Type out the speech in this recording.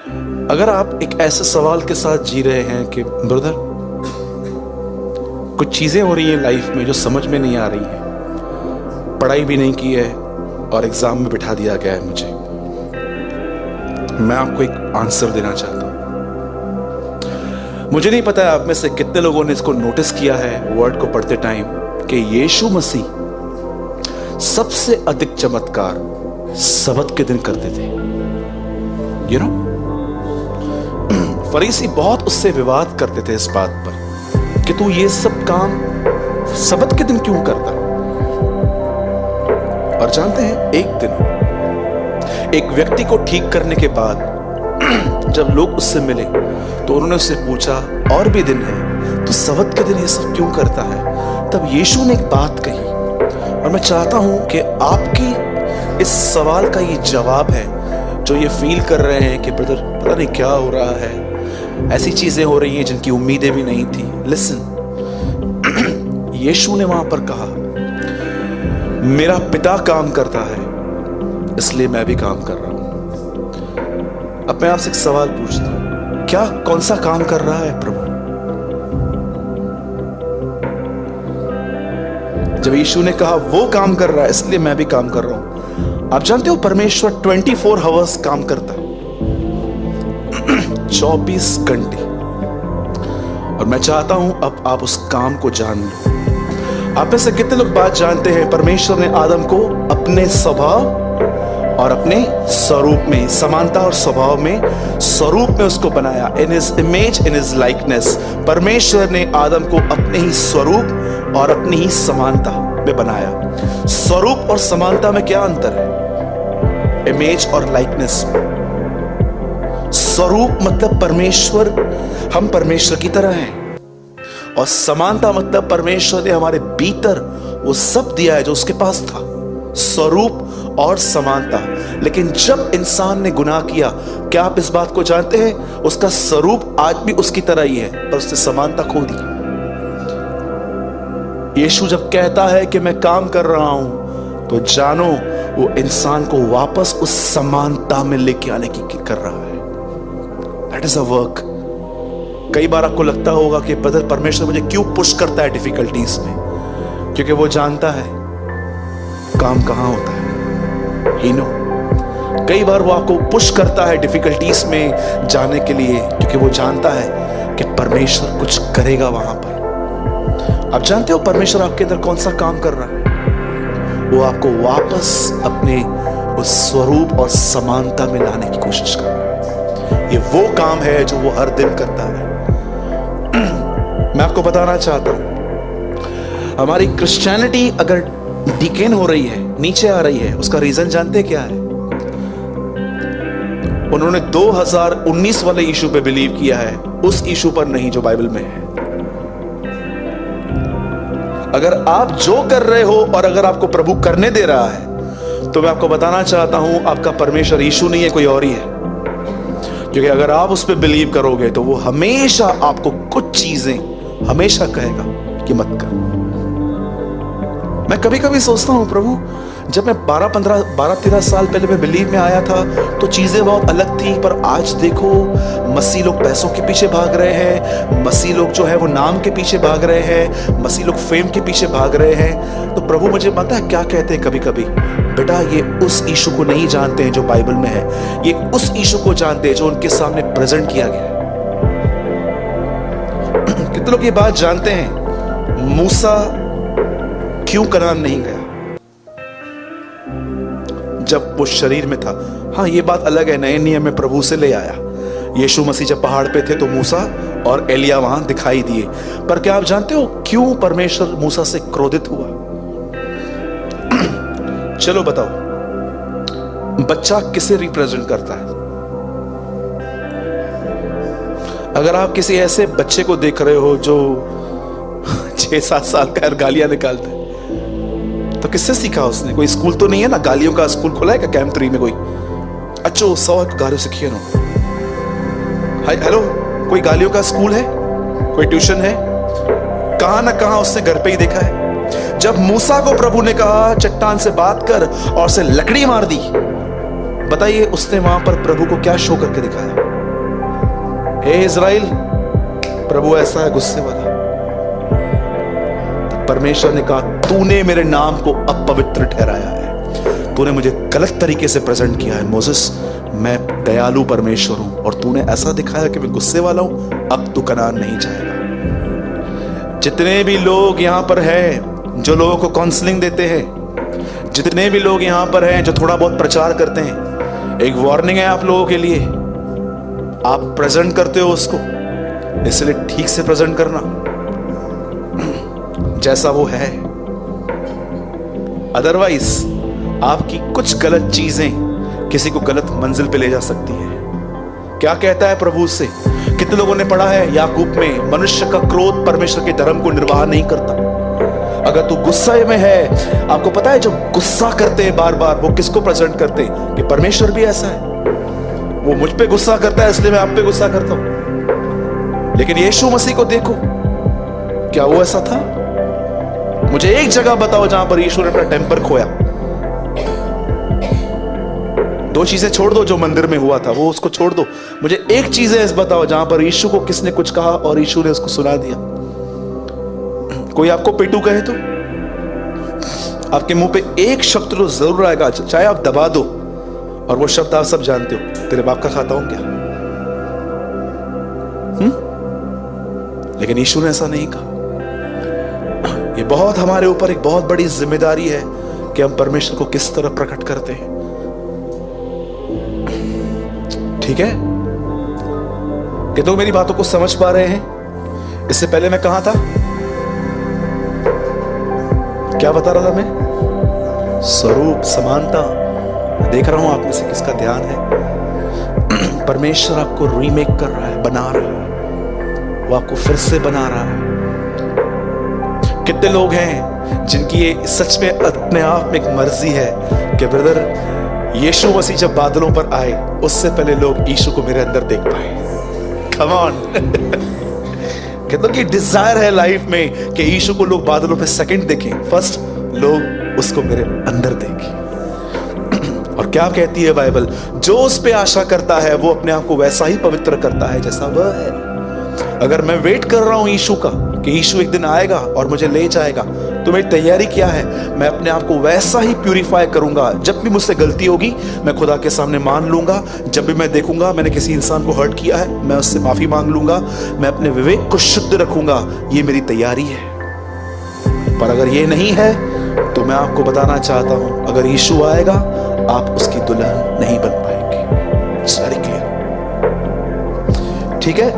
अगर आप एक ऐसे सवाल के साथ जी रहे हैं कि ब्रदर, कुछ चीजें हो रही हैं लाइफ में जो समझ में नहीं आ रही हैं, पढ़ाई भी नहीं की है और एग्जाम में बिठा दिया गया है मुझे, मैं आपको एक आंसर देना चाहता हूं। मुझे नहीं पता आप में से कितने लोगों ने इसको नोटिस किया है वर्ड को पढ़ते टाइम कि यीशु मसीह सबसे अधिक चमत्कार सबत के दिन करते थे। यू नो, फरीसी बहुत उससे विवाद करते थे इस बात पर कि तू ये सब काम सबत के दिन क्यों करता। और जानते हैं, एक दिन एक व्यक्ति को ठीक करने के बाद जब लोग उससे मिले तो उन्होंने उससे पूछा, और भी दिन है, तो सबत के दिन ये सब क्यों करता है। तब यीशु ने एक बात कही, और मैं चाहता हूं कि आपकी इस सवाल का ये जवाब है जो ये फील कर रहे हैं कि ब्रदर पता नहीं क्या हो रहा है, ऐसी चीजें हो रही हैं जिनकी उम्मीदें भी नहीं थी। लिसन, यीशु ने वहां पर कहा, मेरा पिता काम करता है इसलिए मैं भी काम कर रहा हूं। अब मैं आपसे एक सवाल पूछता हूं, क्या कौन सा काम कर रहा है प्रभु? जब यीशु ने कहा वो काम कर रहा है इसलिए मैं भी काम कर रहा हूं, आप जानते हो परमेश्वर 24 आवर्स काम करता है, 24 घंटे। और मैं चाहता हूं अब आप उस काम को जान लो। आप में से कितने लोग बात जानते हैं, परमेश्वर ने आदम को अपने स्वभाव और अपने स्वरूप में, समानता और स्वभाव में, स्वरूप में उसको बनाया, in his image, in his likeness. परमेश्वर ने आदम को अपने ही स्वरूप और अपनी ही समानता में बनाया। स्वरूप और समानता में क्या अंतर है? इमेज और लाइकनेस। स्वरूप मतलब परमेश्वर, हम परमेश्वर की तरह हैं, और समानता मतलब परमेश्वर ने हमारे भीतर वो सब दिया है जो उसके पास था, स्वरूप और समानता। लेकिन जब इंसान ने गुनाह किया, क्या आप इस बात को जानते हैं, उसका स्वरूप आज भी उसकी तरह ही है पर उसने समानता खो दी। यीशु जब कहता है कि मैं काम कर रहा हूं, तो जानो वो इंसान को वापस उस समानता में लेके आने की कर रहा है। That is a work. कई बार आपको लगता होगा कि ब्रदर परमेश्वर मुझे क्यों पुश करता है डिफिकल्टीज में, क्योंकि वो जानता है काम कहां होता है। ही नो, कई बार वो आपको पुश करता है डिफिकल्टीज में जाने के लिए, क्योंकि वो जानता है कि परमेश्वर कुछ करेगा वहां पर। आप जानते हो परमेश्वर आपके अंदर कौन सा काम कर रहा है? वो आपको वापस अपने उस स्वरूप और समानता में लाने की कोशिश कर रहा है। ये वो काम है जो वो हर दिन करता है। मैं आपको बताना चाहता हूं, हमारी क्रिश्चियनिटी अगर डिकेन हो रही है, नीचे आ रही है, उसका रीजन जानते क्या है? उन्होंने 2019 वाले इशू पे बिलीव किया है, उस इशू पर नहीं जो बाइबल में है। अगर आप जो कर रहे हो और अगर आपको प्रभु करने दे रहा है, तो मैं आपको बताना चाहता हूं, आपका परमेश्वर यीशु नहीं है, कोई और ही है। क्योंकि अगर आप उस पर बिलीव करोगे तो वो हमेशा आपको कुछ चीजें हमेशा कहेगा कि मत कर। मैं कभी कभी सोचता हूं, प्रभु जब मैं 12-13 साल पहले मैं बिलीव में आया था तो चीजें बहुत अलग थी, पर आज देखो मसीह लोग पैसों के पीछे भाग रहे हैं, मसीह लोग जो है वो नाम के पीछे भाग रहे हैं, मसीह लोग फेम के पीछे भाग रहे हैं। तो प्रभु मुझे पता है क्या कहते हैं कभी कभी, बेटा ये उस यीशु को नहीं जानते हैं जो बाइबल में है, ये उस यीशु को जानते हैं जो उनके सामने प्रेजेंट किया गया है। कितने लोग ये बात जानते हैं, मूसा क्यों कनान नहीं गया जब वो शरीर में था? हाँ, ये बात अलग है, नए नियम में प्रभु से ले आया। यीशु मसीह जब पहाड़ पे थे तो मूसा और एलिया वहां दिखाई दिए, पर क्या आप जानते हो क्यों परमेश्वर मूसा से क्रोधित हुआ? चलो बताओ, बच्चा किसे रिप्रेजेंट करता है? अगर आप किसी ऐसे बच्चे को देख रहे हो जो 6-7 साल का गालियां निकालता है, तो किससे सीखा उसने? कोई स्कूल तो नहीं है ना, गालियों का स्कूल खोला है क्या कैंप 3 में कोई? अच्छो 100 गालियों सीखिए ना। हेलो, कोई गालियों का स्कूल है, कोई ट्यूशन है? कहां ना कहां उसने घर पे ही देखा है। जब मूसा को प्रभु ने कहा चट्टान से बात कर और उसे लकड़ी मार दी, बताइए उसने वहां पर प्रभु को क्या शो करके दिखाया? हे इज़राइल, प्रभु ऐसा है गुस्से वाला। तो परमेश्वर ने कहा, तूने मेरे नाम को अपवित्र ठहराया है, तूने मुझे गलत तरीके से प्रेजेंट किया है। मोसेस, मैं दयालु परमेश्वर हूं और तूने ऐसा दिखाया कि मैं गुस्से वाला हूं, अब तू कनान नहीं जाएगा। जितने भी लोग यहां पर हैं जो लोगों को काउंसलिंग देते हैं, जितने भी लोग यहां पर हैं जो थोड़ा बहुत प्रचार करते हैं, एक वार्निंग है आप लोगों के लिए। आप प्रेजेंट करते हो उसको, इसलिए ठीक से प्रेजेंट करना जैसा वो है। अदरवाइज आपकी कुछ गलत चीजें किसी को गलत मंजिल पे ले जा सकती है। क्या कहता है प्रभु से? कितने लोगों ने पढ़ा है याकूब में, मनुष्य का क्रोध परमेश्वर के धर्म को निर्वाह नहीं करता। अगर तू गुस्से में है, आपको पता है जो गुस्सा करते हैं बार बार, वो किसको प्रेजेंट करते हैं? कि परमेश्वर भी ऐसा है, वो मुझ पे गुस्सा करता है इसलिए मैं आप पे गुस्सा करता हूं। लेकिन यीशु मसीह को देखो, क्या वो ऐसा था? मुझे एक जगह बताओ जहां पर यीशु ने अपना टेम्पर खोया। दो चीजें छोड़ दो जो मंदिर में हुआ था, वो उसको छोड़ दो, मुझे एक चीज है बताओ जहां पर यीशु को किसने कुछ कहा और यीशु ने उसको सुना दिया। कोई आपको पेटू कहे तो आपके मुंह पे एक शब्द तो जरूर आएगा, चाहे आप दबा दो, और वो शब्द आप सब जानते हो, तेरे बाप का खाता हूं क्या? लेकिन यीशु ने ऐसा नहीं कहा। ये बहुत हमारे ऊपर एक बहुत बड़ी जिम्मेदारी है कि हम परमेश्वर को किस तरह प्रकट करते हैं। ठीक है? कि तो मेरी बातों को समझ पा रहे हैं? इससे पहले मैं कहां था, क्या बता रहा था मैं? स्वरूप, समानता। देख रहा हूं आप में से किसका ध्यान है। परमेश्वर आपको रीमेक कर रहा है, बना रहा है, वो आपको फिर से बना रहा है। कितने लोग हैं जिनकी ये सच में अपने आप में एक मर्जी है कि ब्रदर, यीशु मसीह जब बादलों पर आए उससे पहले लोग यीशु को मेरे अंदर देख पाए। Come on. कहते कि डिजायर है लाइफ में कि यीशु को लोग बादलों पे सेकंड देखें, फर्स्ट लोग उसको मेरे अंदर देखें। और क्या कहती है बाइबल? जो उस पे आशा करता है वो अपने आप को वैसा ही पवित्र करता है जैसा वह है। अगर मैं वेट कर रहा हूं यीशु का कि यीशु एक दिन आएगा और मुझे ले जाएगा, तो मेरी तैयारी क्या है? मैं अपने आप को वैसा ही प्यूरिफाई करूंगा। जब भी मुझसे गलती होगी मैं खुदा के सामने मान लूंगा। जब भी मैं देखूंगा मैंने किसी इंसान को हर्ट किया है, मैं उससे माफी मांग लूंगा। मैं अपने विवेक को शुद्ध रखूंगा। ये मेरी तैयारी है। पर अगर ये नहीं है तो मैं आपको बताना चाहता हूं, अगर यीशु आएगा आप उसकी दुल्हन नहीं बन पाएंगे। It's very clear. ठीक है?